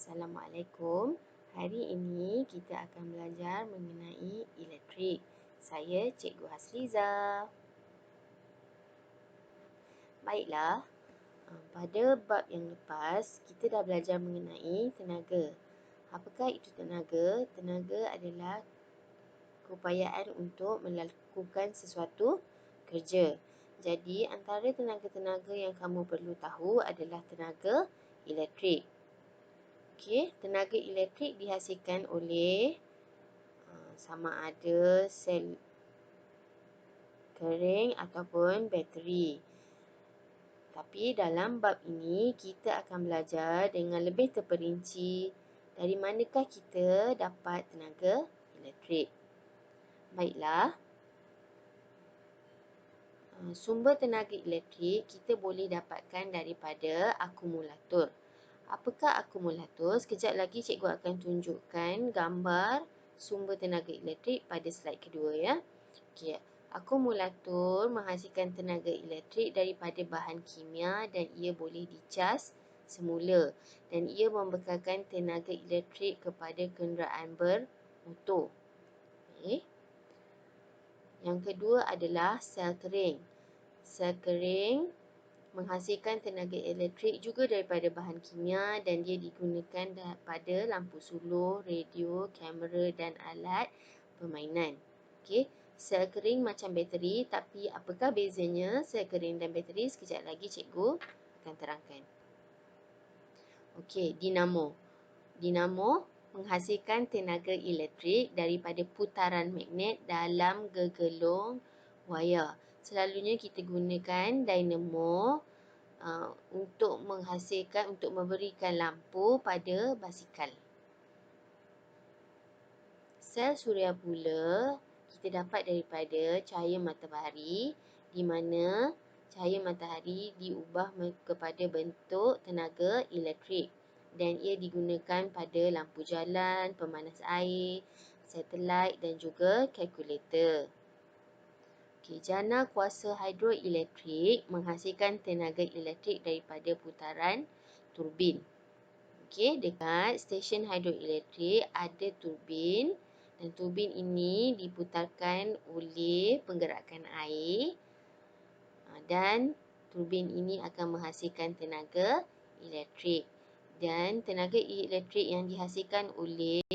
Assalamualaikum. Hari ini kita akan belajar mengenai elektrik. Saya Cikgu Hasliza. Baiklah, pada bab yang lepas kita dah belajar mengenai tenaga. Apakah itu tenaga? Tenaga adalah keupayaan untuk melakukan sesuatu kerja. Jadi antara tenaga-tenaga yang kamu perlu tahu adalah tenaga elektrik. Okey, tenaga elektrik dihasilkan oleh sama ada sel kering ataupun bateri. Tapi dalam bab ini kita akan belajar dengan lebih terperinci dari manakah kita dapat tenaga elektrik. Baiklah, sumber tenaga elektrik kita boleh dapatkan daripada akumulator. Apakah akumulator? Sekejap lagi cikgu akan tunjukkan gambar sumber tenaga elektrik pada slide kedua ya. Okey, akumulator menghasilkan tenaga elektrik daripada bahan kimia dan ia boleh dicas semula dan ia membekalkan tenaga elektrik kepada kenderaan bermotor. Okey. Yang kedua adalah sel kering. Sel kering menghasilkan tenaga elektrik juga daripada bahan kimia dan dia digunakan pada lampu suluh, radio, kamera dan alat permainan. Okey, sel kering macam bateri, tapi apakah bezanya sel kering dan bateri? Sekejap lagi cikgu akan terangkan. Okey, dinamo. Dinamo menghasilkan tenaga elektrik daripada putaran magnet dalam gegelung wayar. Selalunya kita gunakan dinamo untuk memberikan lampu pada basikal. Sel suria pula kita dapat daripada cahaya matahari, di mana cahaya matahari diubah kepada bentuk tenaga elektrik dan ia digunakan pada lampu jalan, pemanas air, satelit dan juga kalkulator. Okey, jana kuasa hidroelektrik menghasilkan tenaga elektrik daripada putaran turbin. Okey, dekat stesen hidroelektrik ada turbin dan turbin ini diputarkan oleh penggerakan air dan turbin ini akan menghasilkan tenaga elektrik. Dan tenaga elektrik yang dihasilkan oleh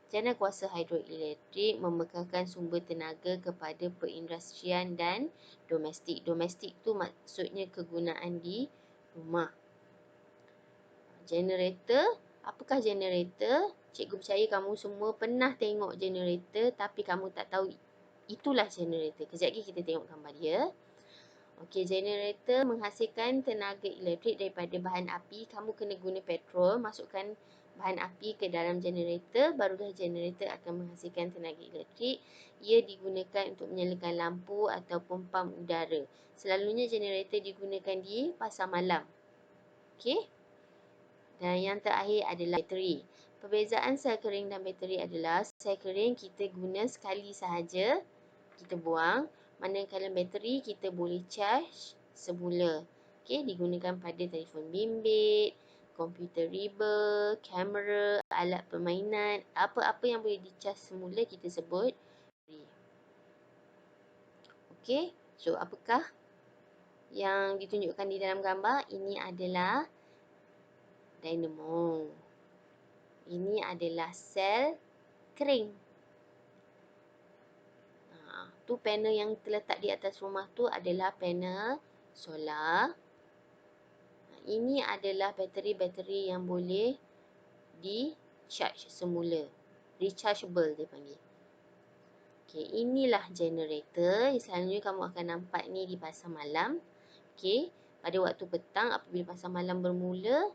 jana kuasa hidroelektrik membekalkan sumber tenaga kepada perindustrian dan domestik. Domestik tu maksudnya kegunaan di rumah. Generator, apakah generator? Cikgu percaya kamu semua pernah tengok generator tapi kamu tak tahu itulah generator. Kejap lagi kita tengok gambar dia. Okey, generator menghasilkan tenaga elektrik daripada bahan api. Kamu kena guna petrol, masukkan bahan api ke dalam generator, barulah generator akan menghasilkan tenaga elektrik. Ia digunakan untuk menyalakan lampu ataupun pam udara. Selalunya generator digunakan di pasar malam. Okey. Dan yang terakhir adalah bateri. Perbezaan sel kering dan bateri adalah sel kering kita guna sekali sahaja, kita buang. Manakala bateri kita boleh charge semula. Okey, digunakan pada telefon bimbit, komputer riba, kamera, alat permainan, apa-apa yang boleh dicas semula kita sebut bateri. Okey, so apakah yang ditunjukkan di dalam gambar? Ini adalah dinamo. Ini adalah sel kering. Tu panel yang terletak di atas rumah tu adalah panel solar. Ini adalah bateri-bateri yang boleh di-charge semula. Rechargeable dia panggil. Okey, inilah generator. Selalunya kamu akan nampak ni di pasar malam. Okey, pada waktu petang apabila pasar malam bermula,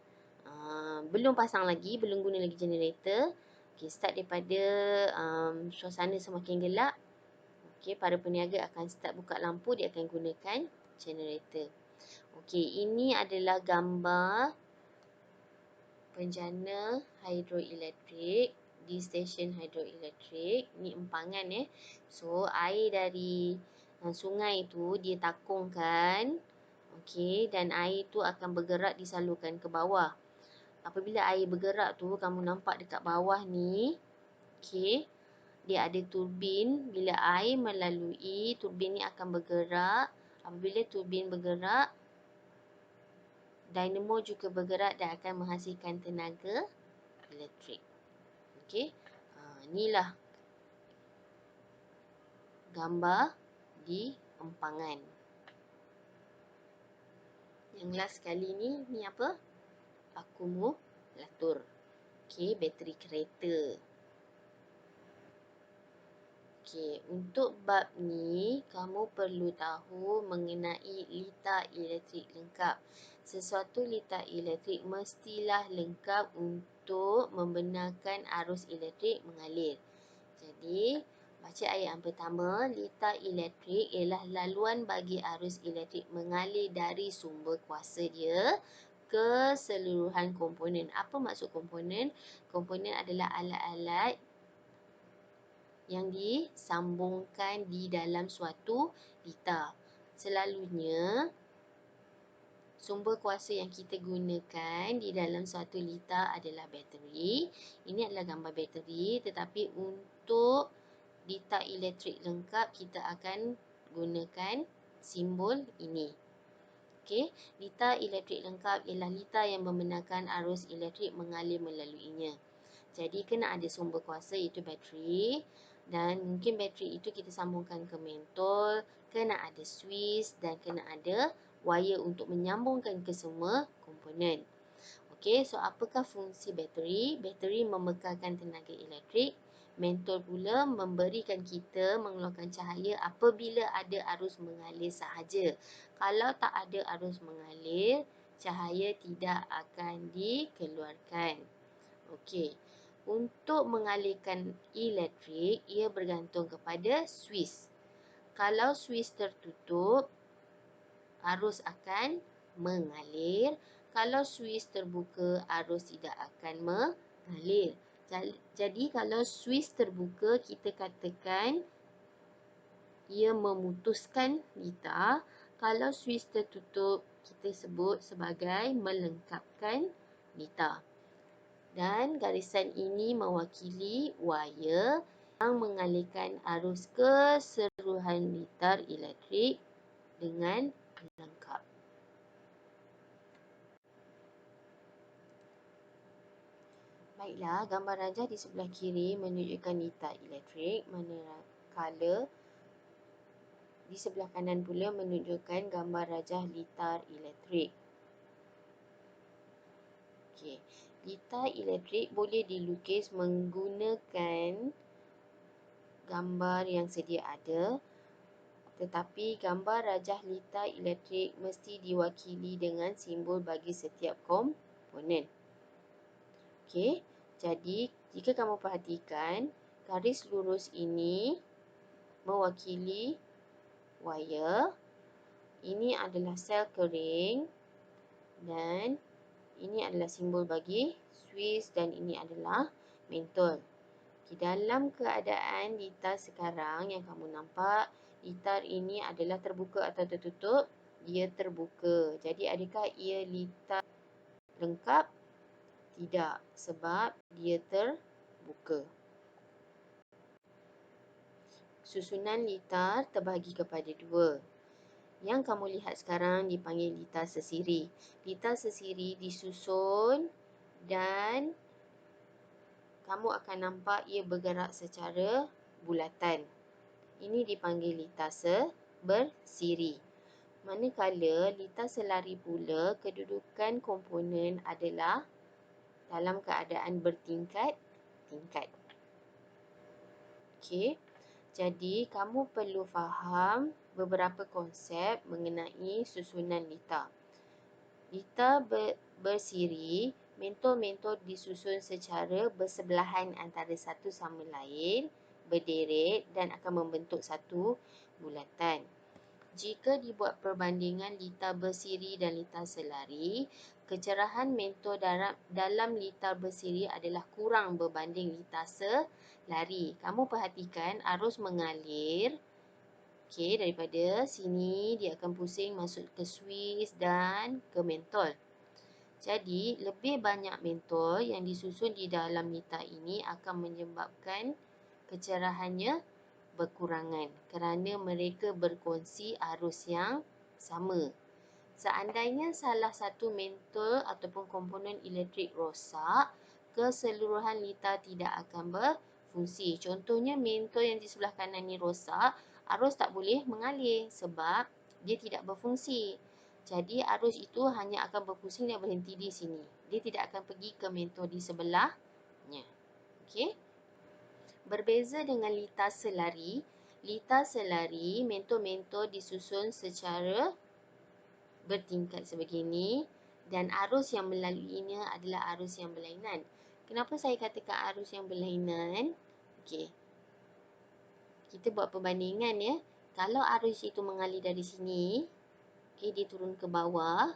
belum pasang lagi, belum guna lagi generator. Okey, start daripada suasana semakin gelap. Okey, para peniaga akan start buka lampu, dia akan gunakan generator. Okey, ini adalah gambar penjana hidroelektrik di stesen hidroelektrik. Ni empangan So, air dari sungai tu dia takungkan. Okey, dan air tu akan bergerak disalurkan ke bawah. Apabila air bergerak tu, kamu nampak dekat bawah ni, okey, dia ada turbin. Bila air melalui, turbin ni akan bergerak. Apabila turbin bergerak, dinamo juga bergerak dan akan menghasilkan tenaga elektrik. Okey. Inilah gambar di empangan. Yang last sekali ni apa? Akumulator. Okey, bateri kereta. Okey, untuk bab ni, kamu perlu tahu mengenai litar elektrik lengkap. Sesuatu litar elektrik mestilah lengkap untuk membenarkan arus elektrik mengalir. Jadi, baca ayat yang pertama, litar elektrik ialah laluan bagi arus elektrik mengalir dari sumber kuasa dia ke keseluruhan komponen. Apa maksud komponen? Komponen adalah alat-alat yang disambungkan di dalam suatu litar. Selalunya, sumber kuasa yang kita gunakan di dalam suatu litar adalah bateri. Ini adalah gambar bateri, tetapi untuk litar elektrik lengkap, kita akan gunakan simbol ini. Okey, litar elektrik lengkap ialah litar yang membenarkan arus elektrik mengalir melaluinya. Jadi, kena ada sumber kuasa iaitu bateri. Dan mungkin bateri itu kita sambungkan ke mentol, kena ada suis dan kena ada wire untuk menyambungkan ke semua komponen. Okey, so apakah fungsi bateri? Bateri memekarkan tenaga elektrik. Mentol pula memberikan kita mengeluarkan cahaya apabila ada arus mengalir sahaja. Kalau tak ada arus mengalir, cahaya tidak akan dikeluarkan. Okey. Untuk mengalirkan elektrik, ia bergantung kepada suis. Kalau suis tertutup, arus akan mengalir. Kalau suis terbuka, arus tidak akan mengalir. Jadi, kalau suis terbuka, kita katakan ia memutuskan litar. Kalau suis tertutup, kita sebut sebagai melengkapkan litar. Dan garisan ini mewakili wire yang mengalirkan arus keseluruhan litar elektrik dengan lengkap. Baiklah, gambar rajah di sebelah kiri menunjukkan litar elektrik, manakala di sebelah kanan pula menunjukkan gambar rajah litar elektrik. Okey. Litar elektrik boleh dilukis menggunakan gambar yang sedia ada, tetapi gambar rajah litar elektrik mesti diwakili dengan simbol bagi setiap komponen. Okey, jadi jika kamu perhatikan, garis lurus ini mewakili wire, ini adalah sel kering dan ini adalah simbol bagi suis dan ini adalah mentol. Di dalam keadaan litar sekarang yang kamu nampak, litar ini adalah terbuka atau tertutup? Dia terbuka. Jadi adakah ia litar lengkap? Tidak, sebab dia terbuka. Susunan litar terbahagi kepada dua. Yang kamu lihat sekarang dipanggil litar sesiri. Litar sesiri disusun dan kamu akan nampak ia bergerak secara bulatan. Ini dipanggil litar bersiri. Manakala litar selari pula, kedudukan komponen adalah dalam keadaan bertingkat-tingkat. Okey. Jadi, kamu perlu faham beberapa konsep mengenai susunan litar. Litar bersiri, mentol-mentol disusun secara bersebelahan antara satu sama lain, berderet dan akan membentuk satu bulatan. Jika dibuat perbandingan litar bersiri dan litar selari, kecerahan mentol dalam litar bersiri adalah kurang berbanding litar selari. Kamu perhatikan arus mengalir. Okey, daripada sini dia akan pusing masuk ke suis dan ke mentol. Jadi, lebih banyak mentol yang disusun di dalam litar ini akan menyebabkan kecerahannya berkurangan kerana mereka berkongsi arus yang sama. Seandainya salah satu mentol ataupun komponen elektrik rosak, keseluruhan litar tidak akan berfungsi. Contohnya mentol yang di sebelah kanan ni rosak, arus tak boleh mengalir sebab dia tidak berfungsi. Jadi arus itu hanya akan berfungsi dan berhenti di sini. Dia tidak akan pergi ke mentol di sebelahnya. Okey. Berbeza dengan litar selari mentol-mentol disusun secara bertingkat sebegini dan arus yang melaluinya adalah arus yang berlainan. Kenapa saya katakan arus yang berlainan? Okey. Kita buat perbandingan ya. Kalau arus itu mengalir dari sini, okey, dia turun ke bawah,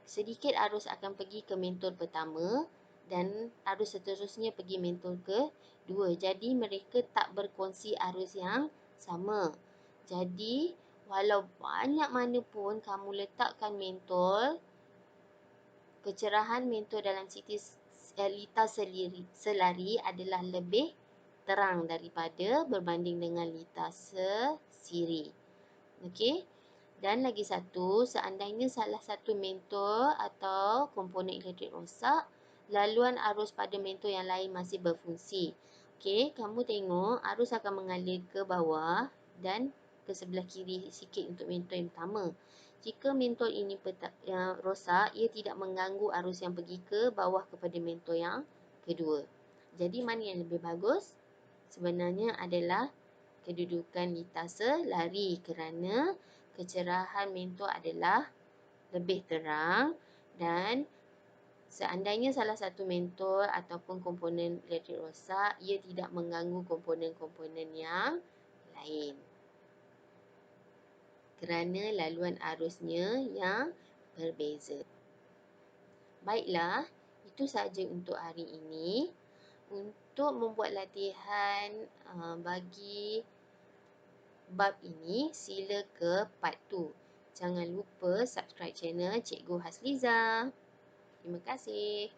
sedikit arus akan pergi ke mentol pertama dan arus seterusnya pergi mentol kedua. Jadi mereka tak berkongsi arus yang sama. Jadi walau banyak mana pun kamu letakkan mentol, kecerahan mentol dalam litar selari adalah lebih terang daripada berbanding dengan litar sesiri. Okey. Dan lagi satu, seandainya salah satu mentol atau komponen elektrik rosak, laluan arus pada mentol yang lain masih berfungsi. Okey, kamu tengok arus akan mengalir ke bawah dan ke sebelah kiri sikit untuk mentol yang pertama. Jika mentol ini rosak, ia tidak mengganggu arus yang pergi ke bawah kepada mentol yang kedua. Jadi mana yang lebih bagus? Sebenarnya adalah kedudukan litar selari kerana kecerahan mentol adalah lebih terang dan seandainya salah satu mentol ataupun komponen elektrik rosak, ia tidak mengganggu komponen-komponen yang lain kerana laluan arusnya yang berbeza. Baiklah, itu sahaja untuk hari ini. Untuk membuat latihan bagi bab ini, sila ke part 2. Jangan lupa subscribe channel Cikgu Hasliza. Terima kasih.